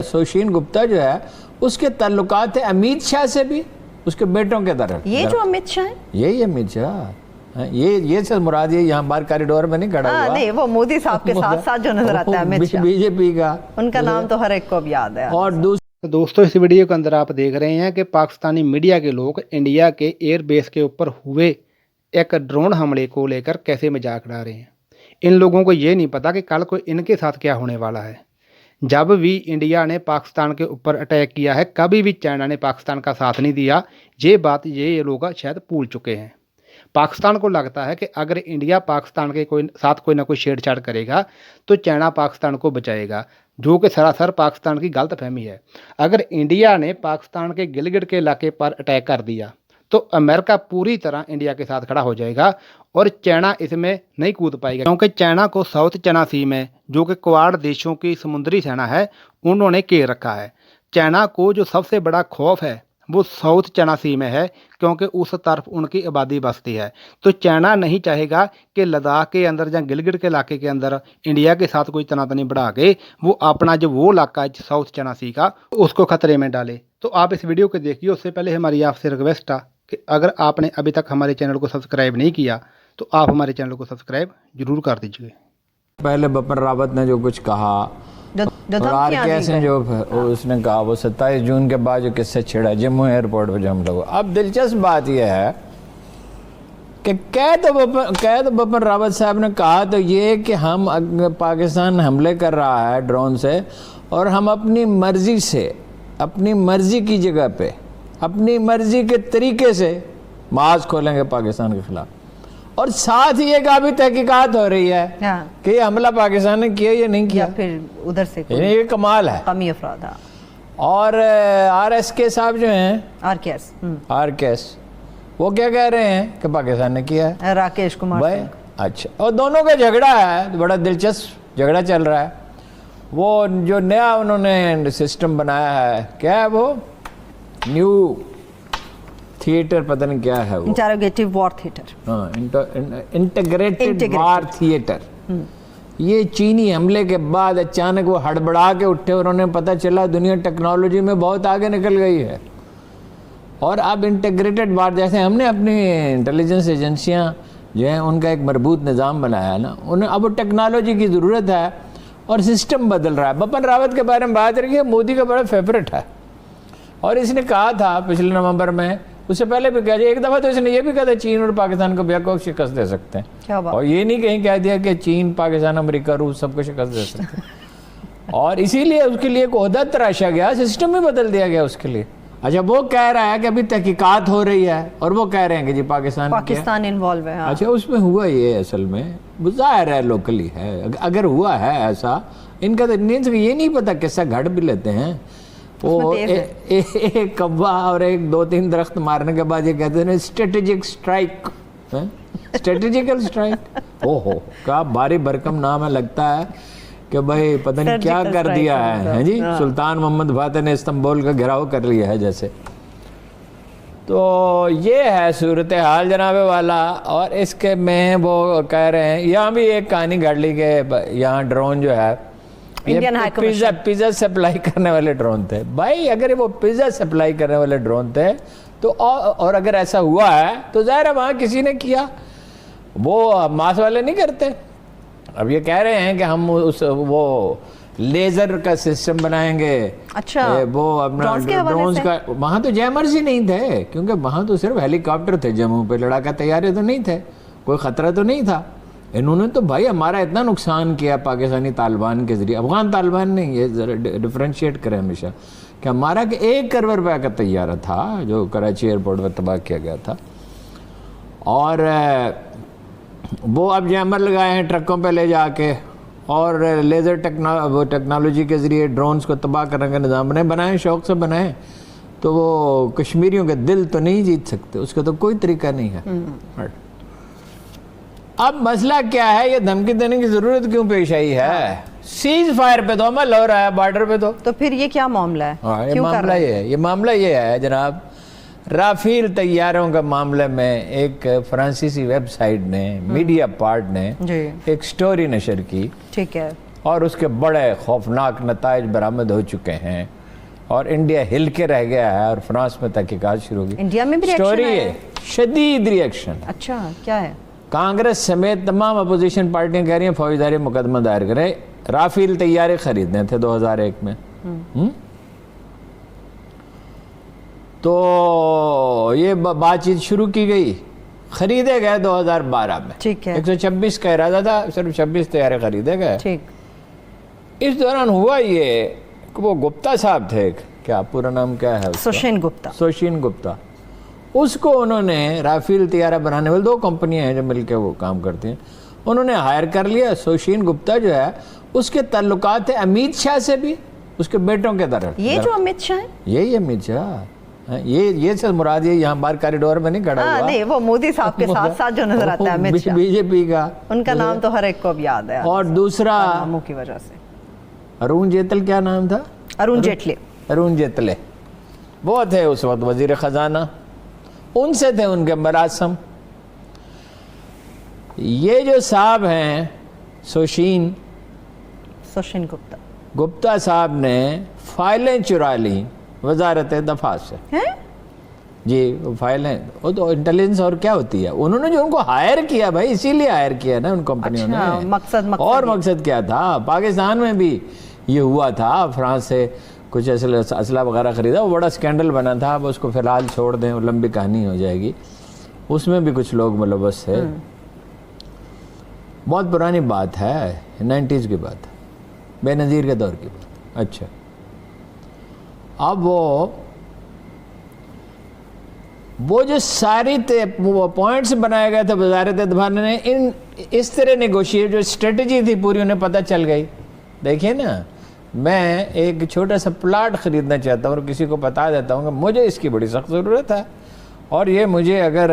सुशीन गुप्ता जो है उसके ताल्लुकात है अमित शाह से भी, उसके बेटों के तरफ। ये जो अमित शाह है, यही अमित शाह, ये से मुराद ये यहाँ बाहर कॉरिडोर में नहीं खड़ा हुआ, नहीं वो मोदी साहब के साथ साथ जो नजर आता है अमित शाह, बीजेपी का, उनका नाम तो हर एक को अब याद है। और तो दोस्तों इस वीडियो के अंदर आप देख रहे हैं कि पाकिस्तानी मीडिया के लोग इंडिया के एयर बेस के ऊपर हुए एक ड्रोन हमले को लेकर कैसे मजाक उड़ा रहे हैं। इन लोगों को ये नहीं पता कि कल को इनके साथ क्या होने वाला है। जब भी इंडिया ने पाकिस्तान के ऊपर अटैक किया है, कभी भी चाइना ने पाकिस्तान का साथ नहीं दिया। ये बात ये लोग शायद भूल चुके हैं। पाकिस्तान को लगता है कि अगर इंडिया पाकिस्तान के साथ कोई ना कोई छेड़छाड़ करेगा तो चाइना पाकिस्तान को बचाएगा, जो कि सरासर पाकिस्तान की गलत फहमी है। अगर इंडिया ने पाकिस्तान के गिलगिट के इलाके पर अटैक कर दिया तो अमेरिका पूरी तरह इंडिया के साथ खड़ा हो जाएगा और चाइना इसमें नहीं कूद पाएगा, क्योंकि चाइना को साउथ चाइना सी में, जो कि क्वाड देशों की समुद्री सेना है, उन्होंने घेर रखा है। चाइना को जो सबसे बड़ा खौफ है वो साउथ चाइना सी में है, क्योंकि उस तरफ उनकी आबादी बसती है। तो चाइना नहीं चाहेगा कि लद्दाख के अंदर या गिलगिट के इलाके के अंदर इंडिया के साथ कोई तनातनी बढ़ा के वो अपना जो वो इलाका है साउथ चाइना सी का, उसको खतरे में डाले। तो आप इस वीडियो को देखिए। उससे पहले हमारी आपसे रिक्वेस्ट है कि अगर आपने अभी तक हमारे चैनल को सब्सक्राइब नहीं किया तो आप हमारे चैनल को सब्सक्राइब जरूर कर दीजिए। पहले बिपिन रावत ने जो कुछ कहा और आरकेएस ने जो उसने कहा, वो 27 जून के बाद जो किससे छिड़ा जम्मू एयरपोर्ट पर जो हम लोग। अब दिलचस्प बात यह है कि कह तो बिपिन रावत साहब ने कहा तो ये कि हम पाकिस्तान हमले कर रहा है ड्रोन से और हम अपनी मर्जी से, अपनी मर्जी की जगह पे, अपनी मर्जी के तरीके से मार्च खोलेंगे पाकिस्तान के खिलाफ। और साथ ही एक अभी तहकीकात हो रही है कि ये हमला पाकिस्तान ने किया या नहीं किया, फिर उधर से ये कमाल है। कमी अफराद। और आरएसके साहब जो हैं, आरकेएस वो क्या कह रहे हैं कि पाकिस्तान ने किया है, राकेश कुमार भाई। अच्छा, और दोनों का झगड़ा है, बड़ा दिलचस्प झगड़ा चल रहा है। वो जो नया उन्होंने सिस्टम बनाया है, क्या है वो, न्यू थिएटर, पता नहीं क्या है वो, इंटरोगेटिव वॉर थिएटर, हाँ, इंटीग्रेटेड वॉर थिएटर। ये चीनी हमले के बाद अचानक वो हड़बड़ा के उठे और उन्हें पता चला दुनिया टेक्नोलॉजी में बहुत आगे निकल गई है और अब इंटीग्रेटेड वॉर, जैसे हमने अपनी इंटेलिजेंस एजेंसियां जो हैं उनका एक मजबूत निज़ाम बनाया है ना, उन्हें अब टेक्नोलॉजी की ज़रूरत है और सिस्टम बदल रहा है। बिपिन रावत के बारे में बात रही है, मोदी का बड़ा फेवरेट है और इसने कहा था पिछले नवंबर में, उससे पहले भी कहा, एक दफ़ा तो इसने ये भी कहा था चीन और पाकिस्तान को बेवकूफ़ शिकस्त दे सकते हैं, और ये नहीं कहीं कह दिया कि चीन, पाकिस्तान, अमेरिका, रूस सबको शिकस्त दे सकते हैं। और इसीलिए उसके लिए एक ओहदा तराशा गया, सिस्टम ही बदल दिया गया उसके लिए। अच्छा, वो कह रहा है कि अभी तहकीकात हो रही है और वो कह रहे हैं कि जी पाकिस्तान इन्वॉल्व है। अच्छा, उसमें हुआ ये असल में ज़ाहिर है लोकली है, अगर हुआ है ऐसा, इनका तो ये नहीं पता किस्सा घड़ भी लेते हैं। वो एक कब्बा और एक 2-3 दरख्त मारने के बाद ये कहते हैं स्ट्रेटेजिक स्ट्राइक, स्ट्रेटेजिकल स्ट्राइक। ओहो, क्या भारी भरकम नाम है, लगता है कि भाई पता नहीं क्या कर दिया है जी। सुल्तान मोहम्मद फातह ने इस्तांबुल का घेराव कर लिया है जैसे। तो ये है सूरत हाल जनाब वाला। और इसके में वो कह रहे हैं, यहाँ भी एक कहानी घड़ ली कि यहाँ ड्रोन जो है पिज़्ज़ा सप्लाई करने वाले ड्रोन थे। भाई अगर वो पिज़्ज़ा सप्लाई करने वाले ड्रोन थे तो और अगर ऐसा हुआ है तो ज़ाहिर है वहाँ किसी ने किया, वो मास वाले नहीं करते। अब ये कह रहे हैं कि हम वो लेज़र का सिस्टम बनाएंगे। अच्छा, वो अपना ड्रोन्स का, वहाँ तो जैमर्स ही नहीं थे, क्योंकि वहाँ तो सिर्फ हेलीकॉप्टर थे, जम्मू पे लड़ाका तैयारी तो नहीं थे, कोई ख़तरा तो नहीं था। इन्होंने तो भाई हमारा इतना नुकसान किया पाकिस्तानी तालिबान के ज़रिए, अफ़गान तालिबान नहीं, ये ज़रा डिफ्रेंशिएट करें हमेशा, कि हमारा कि 1 करोड़ रुपये का तैयारा था जो कराची एयरपोर्ट पर तबाह किया गया था। और वो अब जैमर लगाए हैं ट्रकों पे ले जाके, और लेज़र टेक्नोलॉजी के ज़रिए ड्रोन्स को तबाह करने का निज़ाम बनाए, शौक़ से बनाए। तो वो कश्मीरियों के दिल तो नहीं जीत सकते, उसका तो कोई तरीका नहीं है। अब मसला क्या है, ये धमकी देने की जरूरत क्यों पेश आई है? सीज फायर पे तो अमल हो रहा है, बॉर्डर पे तो फिर ये क्या मामला है? ये मामला ये है जनाब, राफेल तैयारों का मामले में एक फ्रांसीसी वेबसाइट ने, मीडिया पार्ट ने एक स्टोरी नशर की। ठीक है। اور اس کے بڑے خوفناک نتائج برآمد ہو چکے ہیں اور انڈیا ہل کے رہ گیا ہے اور فرانس میں تحقیقات شروع ہوگی. انڈیا میں بھی ریئیکشن سٹوری ہے, شدید ریئیکشن. اچھا کیا ہے؟ کانگریس سمیت تمام اپوزیشن پارٹیاں کہہ رہی ہیں فوجداری مقدمہ دائر کریں. رافیل طیارے خریدنے تھے 2001 میں, تو یہ بات چیت شروع کی گئی, خریدے گئے 2012 میں. ٹھیک ہے. 126 کا ارادہ تھا, صرف 26 طیارے خریدے گئے. ٹھیک. اس دوران ہوا یہ کہ وہ گپتا صاحب تھے, کیا پورا نام کیا ہے؟ سوشین گپتا. سوشین گپتا. اس کو انہوں نے رافیل طیارہ بنانے والے 2 کمپنیاں ہیں جو مل کے وہ کام کرتی ہیں, انہوں نے ہائر کر لیا. سوشین گپتا جو ہے اس کے تعلقات ہیں امیت شاہ سے بھی, اس کے بیٹوں کے طرف. یہ جو امیت شاہ ہیں, یہی امیت شاہ, یہ سے مراد یہ یہاں باہر کوریڈور میں نہیں کھڑا ہوا. نہیں, وہ مودی صاحب کے ساتھ ساتھ جو نظر آتا ہے امیت شاہ, بی جے پی کا, ان کا نام تو ہر ایک کو اب یاد ہے. اور دوسرا ناموں کی وجہ سے ارون جیتل, کیا نام تھا؟ ارون جیٹلی. ارون جیتلے, وہ تھے اس وقت وزیر خزانہ, ان سے تھے ان کے مراسم. یہ جو صاحب ہیں سوشین گپتا صاحب نے فائلیں چرا لی وزارت دفاع سے. جی, وہ فائلیں, وہ تو انٹیلیجنس اور کیا ہوتی ہے. انہوں نے جو ان کو ہائر کیا بھائی, اسی لیے ہائر کیا نا ان کمپنیوں نے. اور مقصد کیا تھا؟ پاکستان میں بھی یہ ہوا تھا, فرانس سے کچھ اسلحہ وغیرہ خریدا, وہ بڑا سکینڈل بنا تھا. اب اس کو فی الحال چھوڑ دیں, وہ لمبی کہانی ہو جائے گی. اس میں بھی کچھ لوگ ملوث تھے. بہت پرانی بات ہے, 90s کی بات, بے نظیر کے دور کی بات. اچھا, اب وہ جو ساری پوائنٹس بنائے گئے تھے وزارت دفاع نے, اس طرح نیگوشیٹ جو اسٹریٹجی تھی پوری انہیں پتہ چل گئی. دیکھیے نا, میں ایک چھوٹا سا پلاٹ خریدنا چاہتا ہوں اور کسی کو بتا دیتا ہوں کہ مجھے اس کی بڑی سخت ضرورت ہے, اور یہ مجھے اگر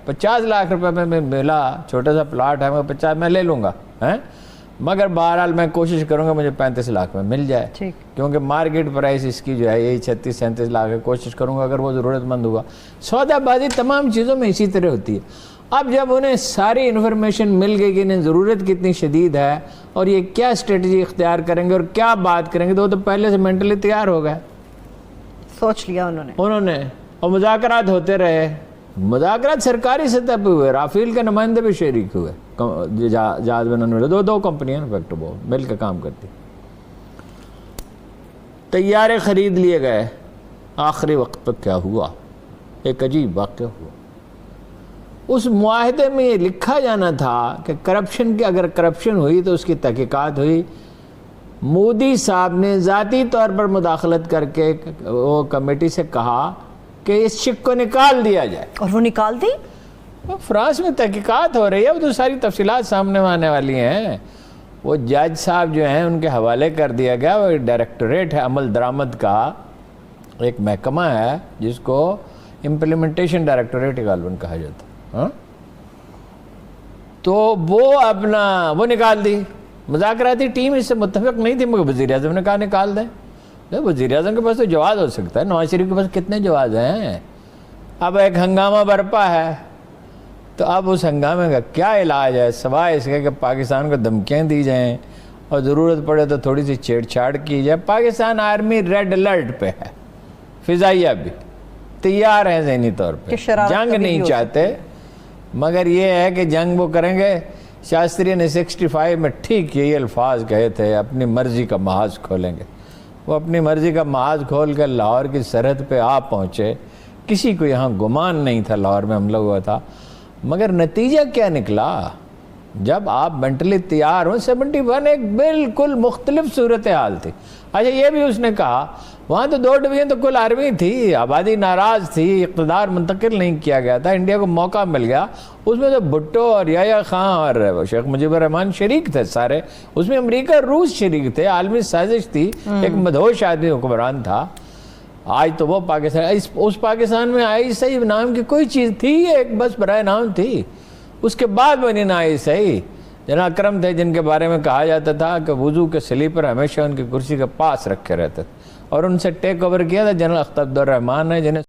50 لاکھ روپے میں ملا, چھوٹا سا پلاٹ ہے, میں 50 میں لے لوں گا, مگر بہرحال میں کوشش کروں گا مجھے 35 لاکھ میں مل جائے, کیونکہ مارکیٹ پرائس اس کی جو ہے یہی 36-37 لاکھ ہے. کوشش کروں گا اگر وہ ضرورت مند ہوا. سودا بازی تمام چیزوں میں اسی طرح ہوتی ہے. اب جب انہیں ساری انفارمیشن مل گئی کہ انہیں ضرورت کتنی شدید ہے اور یہ کیا اسٹریٹجی اختیار کریں گے اور کیا بات کریں گے, تو وہ تو پہلے سے مینٹلی تیار ہو گئے, سوچ لیا انہوں نے. اور مذاکرات ہوتے رہے. مذاکرات سرکاری سطح پہ ہوئے, رافیل کے نمائندے بھی شریک ہوئے, جہاز بنانے والے 2 کمپنیاں انفیکٹ وہ مل کے کام کرتی. طیارے خرید لیے گئے. آخری وقت پہ کیا ہوا, ایک عجیب واقعہ ہوا. اس معاہدے میں یہ لکھا جانا تھا کہ کرپشن کی, اگر کرپشن ہوئی تو اس کی تحقیقات ہوئی. مودی صاحب نے ذاتی طور پر مداخلت کر کے وہ کمیٹی سے کہا کہ اس چک کو نکال دیا جائے, اور وہ نکال دی. فرانس میں تحقیقات ہو رہی ہے, وہ تو ساری تفصیلات سامنے آنے والی ہیں. وہ جج صاحب جو ہیں ان کے حوالے کر دیا گیا. وہ ڈائریکٹوریٹ ہے عمل درآمد کا, ایک محکمہ ہے جس کو امپلیمنٹیشن ڈائریکٹوریٹ غالباً کہا جاتا ہے. تو وہ نکال دی. مذاکراتی ٹیم اس سے متفق نہیں تھی, مگر وزیر اعظم نے کہا نکال دیں. وزیر اعظم کے پاس تو جواز ہو سکتا ہے, نواز شریف کے پاس کتنے جواز ہیں. اب ایک ہنگامہ برپا ہے, تو اب اس ہنگامے کا کیا علاج ہے سوائے اس کے کہ پاکستان کو دھمکیاں دی جائیں اور ضرورت پڑے تو تھوڑی سی چھیڑ چھاڑ کی جائے. پاکستان آرمی ریڈ الرٹ پہ ہے, فضائیہ بھی تیار ہیں ذہنی طور پہ, جنگ نہیں چاہتے, مگر یہ ہے کہ جنگ وہ کریں گے. شاستری نے 65 میں ٹھیک یہی الفاظ کہے تھے, اپنی مرضی کا محاذ کھولیں گے. وہ اپنی مرضی کا محاذ کھول کر لاہور کی سرحد پہ آ پہنچے. کسی کو یہاں گمان نہیں تھا لاہور میں حملہ ہوا تھا, مگر نتیجہ کیا نکلا؟ جب آپ مینٹلی تیار ہوں. 71 ایک بالکل مختلف صورتحال تھی. اچھا, یہ بھی اس نے کہا وہاں تو 2 ڈویژن تو کل آرمی تھی, آبادی ناراض تھی, اقتدار منتقل نہیں کیا گیا تھا, انڈیا کو موقع مل گیا. اس میں تو بھٹو اور یحییٰ خان اور شیخ مجیب الرحمان شریک تھے سارے, اس میں امریکہ روس شریک تھے, عالمی سازش تھی, ایک مدہوش آدمی حکمران تھا. آج تو وہ پاکستان, اس پاکستان میں آئی صحیح نام کی کوئی چیز تھی, ایک بس برائے نام تھی. اس کے بعد بنی نہ آئی صحیح. جناب اکرم تھے جن کے بارے میں کہا جاتا تھا کہ وضو کے سلیپر ہمیشہ ان کی کرسی کے پاس رکھے رہتے تھے, اور ان سے ٹیک اوور کیا تھا جنرل اختر عبدالرحمان نے, جنہیں